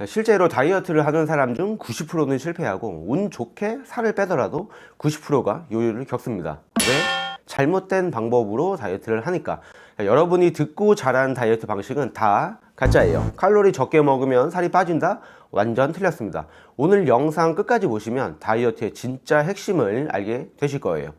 실제로 다이어트를 하는 사람 중 90%는 실패하고 운 좋게 살을 빼더라도 90%가 요요를 겪습니다. 왜? 잘못된 방법으로 다이어트를 하니까. 여러분이 듣고 자란 다이어트 방식은 다 가짜예요. 칼로리 적게 먹으면 살이 빠진다? 완전 틀렸습니다. 오늘 영상 끝까지 보시면 다이어트의 진짜 핵심을 알게 되실 거예요.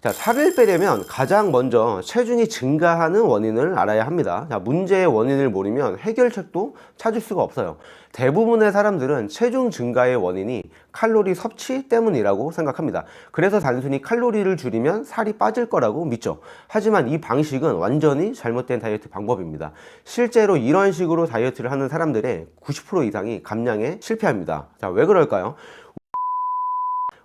자, 살을 빼려면 가장 먼저 체중이 증가하는 원인을 알아야 합니다. 자, 문제의 원인을 모르면 해결책도 찾을 수가 없어요. 대부분의 사람들은 체중 증가의 원인이 칼로리 섭취 때문이라고 생각합니다. 그래서 단순히 칼로리를 줄이면 살이 빠질 거라고 믿죠. 하지만 이 방식은 완전히 잘못된 다이어트 방법입니다. 실제로 이런 식으로 다이어트를 하는 사람들의 90% 이상이 감량에 실패합니다. 자, 왜 그럴까요?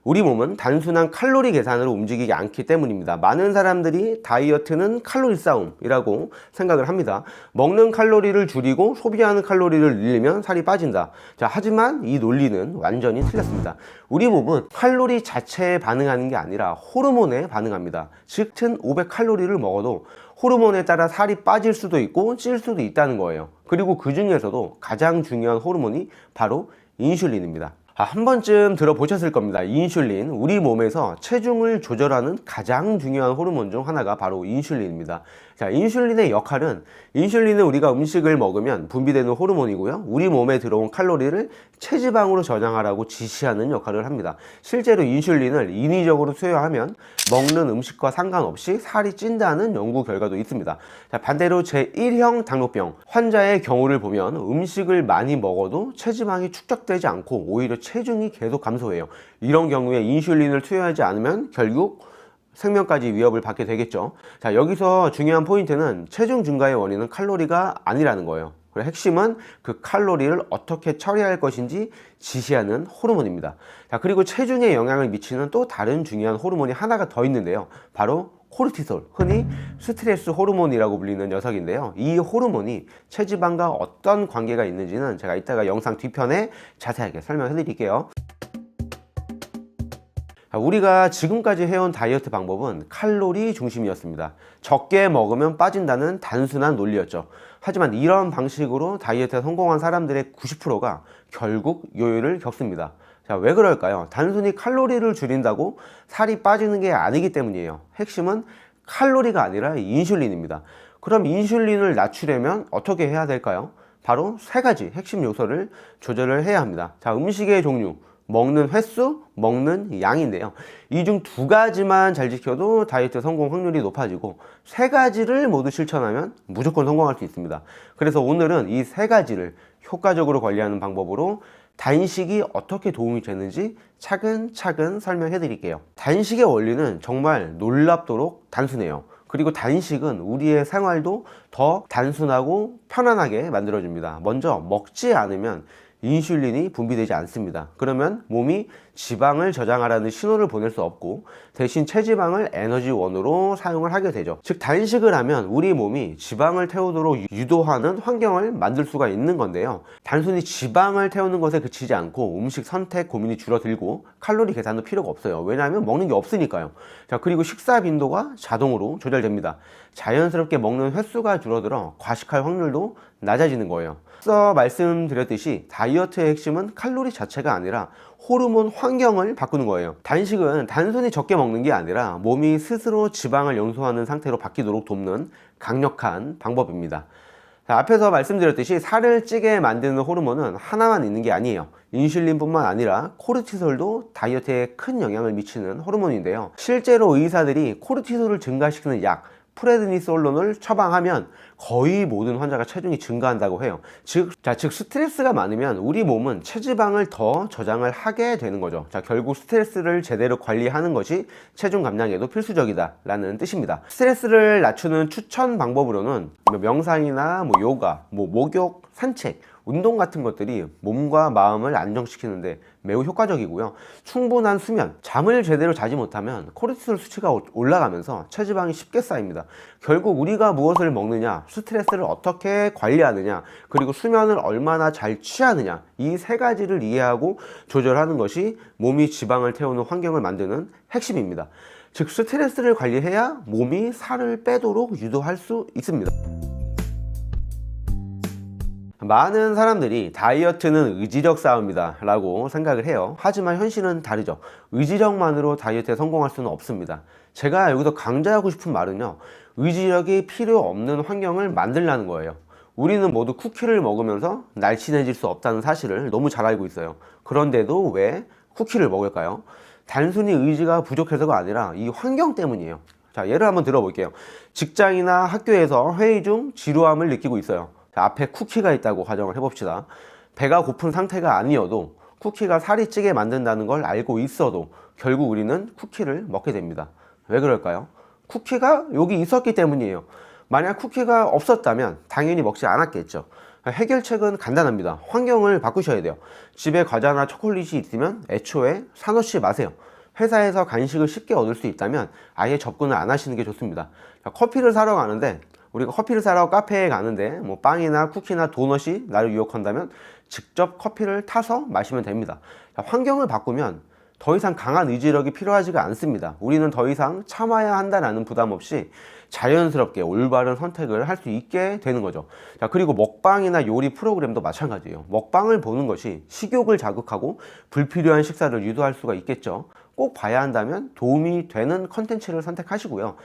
우리 몸은 단순한 칼로리 계산으로 움직이지 않기 때문입니다. 많은 사람들이 다이어트는 칼로리 싸움이라고 생각을 합니다. 먹는 칼로리를 줄이고 소비하는 칼로리를 늘리면 살이 빠진다. 자, 하지만 이 논리는 완전히 틀렸습니다. 우리 몸은 칼로리 자체에 반응하는 게 아니라 호르몬에 반응합니다. 즉, 1500칼로리를 먹어도 호르몬에 따라 살이 빠질 수도 있고 찔 수도 있다는 거예요. 그리고 그 중에서도 가장 중요한 호르몬이 바로 인슐린입니다. 한 번쯤 들어보셨을 겁니다. 인슐린, 우리 몸에서 체중을 조절하는 가장 중요한 호르몬 중 하나가 바로 인슐린입니다. 자, 인슐린의 역할은, 인슐린은 우리가 음식을 먹으면 분비되는 호르몬이고요, 우리 몸에 들어온 칼로리를 체지방으로 저장하라고 지시하는 역할을 합니다. 실제로 인슐린을 인위적으로 투여하면 먹는 음식과 상관없이 살이 찐다는 연구 결과도 있습니다. 자, 반대로 제1형 당뇨병 환자의 경우를 보면 음식을 많이 먹어도 체지방이 축적되지 않고 오히려 체중이 계속 감소해요. 이런 경우에 인슐린을 투여하지 않으면 결국 생명까지 위협을 받게 되겠죠. 자, 여기서 중요한 포인트는 체중 증가의 원인은 칼로리가 아니라는 거예요. 핵심은 그 칼로리를 어떻게 처리할 것인지 지시하는 호르몬입니다. 자, 그리고 체중에 영향을 미치는 또 다른 중요한 호르몬이 하나가 더 있는데요. 바로 코르티솔, 흔히 스트레스 호르몬이라고 불리는 녀석인데요. 이 호르몬이 체지방과 어떤 관계가 있는지는 제가 이따가 영상 뒤편에 자세하게 설명해 드릴게요. 우리가 지금까지 해온 다이어트 방법은 칼로리 중심이었습니다. 적게 먹으면 빠진다는 단순한 논리였죠. 하지만 이런 방식으로 다이어트에 성공한 사람들의 90%가 결국 요요를 겪습니다. 자, 왜 그럴까요? 단순히 칼로리를 줄인다고 살이 빠지는 게 아니기 때문이에요. 핵심은 칼로리가 아니라 인슐린입니다. 그럼 인슐린을 낮추려면 어떻게 해야 될까요? 바로 세 가지 핵심 요소를 조절을 해야 합니다. 자, 음식의 종류, 먹는 횟수, 먹는 양인데요. 이 중 두 가지만 잘 지켜도 다이어트 성공 확률이 높아지고 세 가지를 모두 실천하면 무조건 성공할 수 있습니다. 그래서 오늘은 이 세 가지를 효과적으로 관리하는 방법으로 단식이 어떻게 도움이 되는지 차근차근 설명해 드릴게요. 단식의 원리는 정말 놀랍도록 단순해요. 그리고 단식은 우리의 생활도 더 단순하고 편안하게 만들어줍니다. 먼저 먹지 않으면 인슐린이 분비되지 않습니다. 그러면 몸이 지방을 저장하라는 신호를 보낼 수 없고 대신 체지방을 에너지원으로 사용을 하게 되죠. 즉, 단식을 하면 우리 몸이 지방을 태우도록 유도하는 환경을 만들 수가 있는 건데요. 단순히 지방을 태우는 것에 그치지 않고 음식 선택 고민이 줄어들고 칼로리 계산도 필요가 없어요. 왜냐하면 먹는 게 없으니까요. 자, 그리고 식사 빈도가 자동으로 조절됩니다. 자연스럽게 먹는 횟수가 줄어들어 과식할 확률도 낮아지는 거예요. 앞서 말씀드렸듯이 다이어트의 핵심은 칼로리 자체가 아니라 호르몬 환경을 바꾸는 거예요. 단식은 단순히 적게 먹는 게 아니라 몸이 스스로 지방을 연소하는 상태로 바뀌도록 돕는 강력한 방법입니다. 자, 앞에서 말씀드렸듯이 살을 찌게 만드는 호르몬은 하나만 있는 게 아니에요. 인슐린뿐만 아니라 코르티솔도 다이어트에 큰 영향을 미치는 호르몬인데요. 실제로 의사들이 코르티솔을 증가시키는 약 프레드니솔론을 처방하면 거의 모든 환자가 체중이 증가한다고 해요. 즉 스트레스가 많으면 우리 몸은 체지방을 더 저장을 하게 되는 거죠. 자, 결국 스트레스를 제대로 관리하는 것이 체중 감량에도 필수적이다 라는 뜻입니다. 스트레스를 낮추는 추천 방법으로는 명상이나 요가, 목욕, 산책, 운동 같은 것들이 몸과 마음을 안정시키는데 매우 효과적이고요. 충분한 수면, 잠을 제대로 자지 못하면 코르티솔 수치가 올라가면서 체지방이 쉽게 쌓입니다. 결국 우리가 무엇을 먹느냐, 스트레스를 어떻게 관리하느냐, 그리고 수면을 얼마나 잘 취하느냐, 이 세 가지를 이해하고 조절하는 것이 몸이 지방을 태우는 환경을 만드는 핵심입니다. 즉, 스트레스를 관리해야 몸이 살을 빼도록 유도할 수 있습니다. 많은 사람들이 다이어트는 의지력 싸움이다 라고 생각을 해요. 하지만 현실은 다르죠. 의지력만으로 다이어트에 성공할 수는 없습니다. 제가 여기서 강조하고 싶은 말은요, 의지력이 필요 없는 환경을 만들라는 거예요. 우리는 모두 쿠키를 먹으면서 날씬해질 수 없다는 사실을 너무 잘 알고 있어요. 그런데도 왜 쿠키를 먹을까요? 단순히 의지가 부족해서가 아니라 이 환경 때문이에요. 자, 예를 한번 들어볼게요. 직장이나 학교에서 회의 중 지루함을 느끼고 있어요. 자, 앞에 쿠키가 있다고 가정을 해봅시다. 배가 고픈 상태가 아니어도 쿠키가 살이 찌게 만든다는 걸 알고 있어도 결국 우리는 쿠키를 먹게 됩니다. 왜 그럴까요? 쿠키가 여기 있었기 때문이에요. 만약 쿠키가 없었다면 당연히 먹지 않았겠죠. 해결책은 간단합니다. 환경을 바꾸셔야 돼요. 집에 과자나 초콜릿이 있으면 애초에 사놓지 마세요. 회사에서 간식을 쉽게 얻을 수 있다면 아예 접근을 안 하시는 게 좋습니다. 커피를 사러 가는데, 우리가 커피를 사러 카페에 가는데 뭐 빵이나 쿠키나 도넛이 나를 유혹한다면 직접 커피를 타서 마시면 됩니다. 환경을 바꾸면 더 이상 강한 의지력이 필요하지가 않습니다. 우리는 더 이상 참아야 한다는 부담 없이 자연스럽게 올바른 선택을 할 수 있게 되는 거죠. 자, 그리고 먹방이나 요리 프로그램도 마찬가지예요. 먹방을 보는 것이 식욕을 자극하고 불필요한 식사를 유도할 수가 있겠죠. 꼭 봐야 한다면 도움이 되는 컨텐츠를 선택하시고요.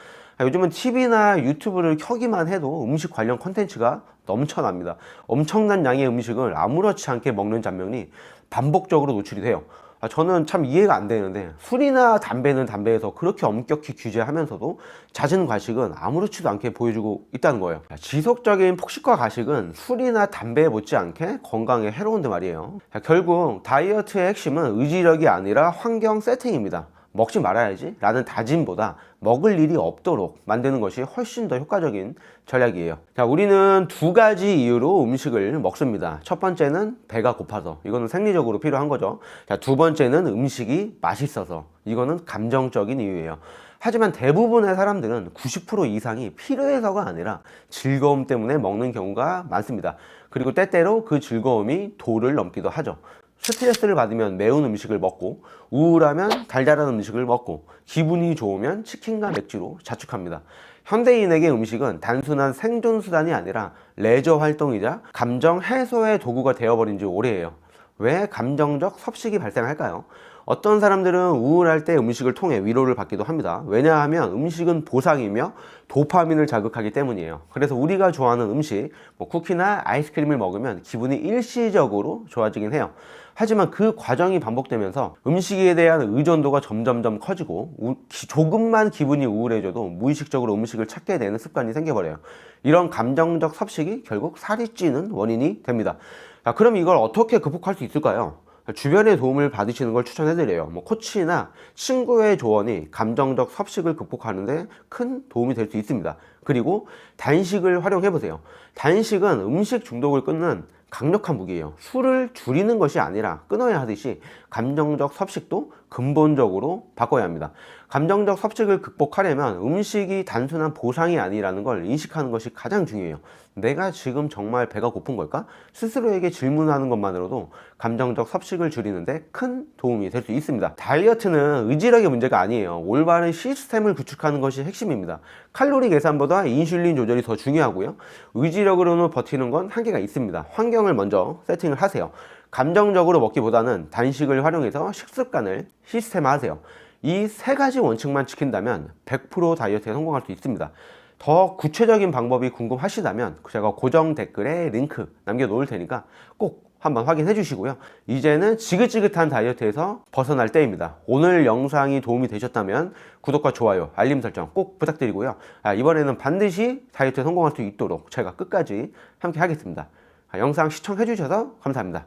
요즘은 TV나 유튜브를 켜기만 해도 음식 관련 컨텐츠가 넘쳐납니다. 엄청난 양의 음식을 아무렇지 않게 먹는 장면이 반복적으로 노출이 돼요. 저는 참 이해가 안 되는데, 술이나 담배는 담배에서 그렇게 엄격히 규제하면서도 잦은 과식은 아무렇지도 않게 보여주고 있다는 거예요. 지속적인 폭식과 과식은 술이나 담배에 못지않게 건강에 해로운데 말이에요. 결국 다이어트의 핵심은 의지력이 아니라 환경 세팅입니다. 먹지 말아야지 라는 다짐보다 먹을 일이 없도록 만드는 것이 훨씬 더 효과적인 전략이에요. 자, 우리는 두 가지 이유로 음식을 먹습니다. 첫 번째는 배가 고파서, 이거는 생리적으로 필요한 거죠. 자, 두 번째는 음식이 맛있어서, 이거는 감정적인 이유예요. 하지만 대부분의 사람들은 90% 이상이 필요해서가 아니라 즐거움 때문에 먹는 경우가 많습니다. 그리고 때때로 그 즐거움이 도를 넘기도 하죠. 스트레스를 받으면 매운 음식을 먹고, 우울하면 달달한 음식을 먹고, 기분이 좋으면 치킨과 맥주로 자축합니다. 현대인에게 음식은 단순한 생존수단이 아니라 레저 활동이자 감정 해소의 도구가 되어버린 지 오래예요. 왜 감정적 섭식이 발생할까요? 어떤 사람들은 우울할 때 음식을 통해 위로를 받기도 합니다. 왜냐하면 음식은 보상이며 도파민을 자극하기 때문이에요. 그래서 우리가 좋아하는 음식, 쿠키나 아이스크림을 먹으면 기분이 일시적으로 좋아지긴 해요. 하지만 그 과정이 반복되면서 음식에 대한 의존도가 점점점 커지고, 조금만 기분이 우울해져도 무의식적으로 음식을 찾게 되는 습관이 생겨버려요. 이런 감정적 섭식이 결국 살이 찌는 원인이 됩니다. 자, 그럼 이걸 어떻게 극복할 수 있을까요? 주변의 도움을 받으시는 걸 추천해드려요. 코치나 친구의 조언이 감정적 섭식을 극복하는데 큰 도움이 될 수 있습니다. 그리고 단식을 활용해보세요. 단식은 음식 중독을 끊는 강력한 무기예요. 술을 줄이는 것이 아니라 끊어야 하듯이 감정적 섭식도 근본적으로 바꿔야 합니다. 감정적 섭식을 극복하려면 음식이 단순한 보상이 아니라는 걸 인식하는 것이 가장 중요해요. 내가 지금 정말 배가 고픈 걸까? 스스로에게 질문하는 것만으로도 감정적 섭식을 줄이는데 큰 도움이 될 수 있습니다. 다이어트는 의지력의 문제가 아니에요. 올바른 시스템을 구축하는 것이 핵심입니다. 칼로리 계산보다 인슐린 조절이 더 중요하고요. 의지력으로는 버티는 건 한계가 있습니다. 환경을 먼저 세팅을 하세요. 감정적으로 먹기보다는 단식을 활용해서 식습관을 시스템화하세요. 이 세 가지 원칙만 지킨다면 100% 다이어트에 성공할 수 있습니다. 더 구체적인 방법이 궁금하시다면 제가 고정 댓글에 링크 남겨놓을 테니까 꼭 한번 확인해 주시고요. 이제는 지긋지긋한 다이어트에서 벗어날 때입니다. 오늘 영상이 도움이 되셨다면 구독과 좋아요, 알림 설정 꼭 부탁드리고요. 이번에는 반드시 다이어트에 성공할 수 있도록 제가 끝까지 함께 하겠습니다. 영상 시청해 주셔서 감사합니다.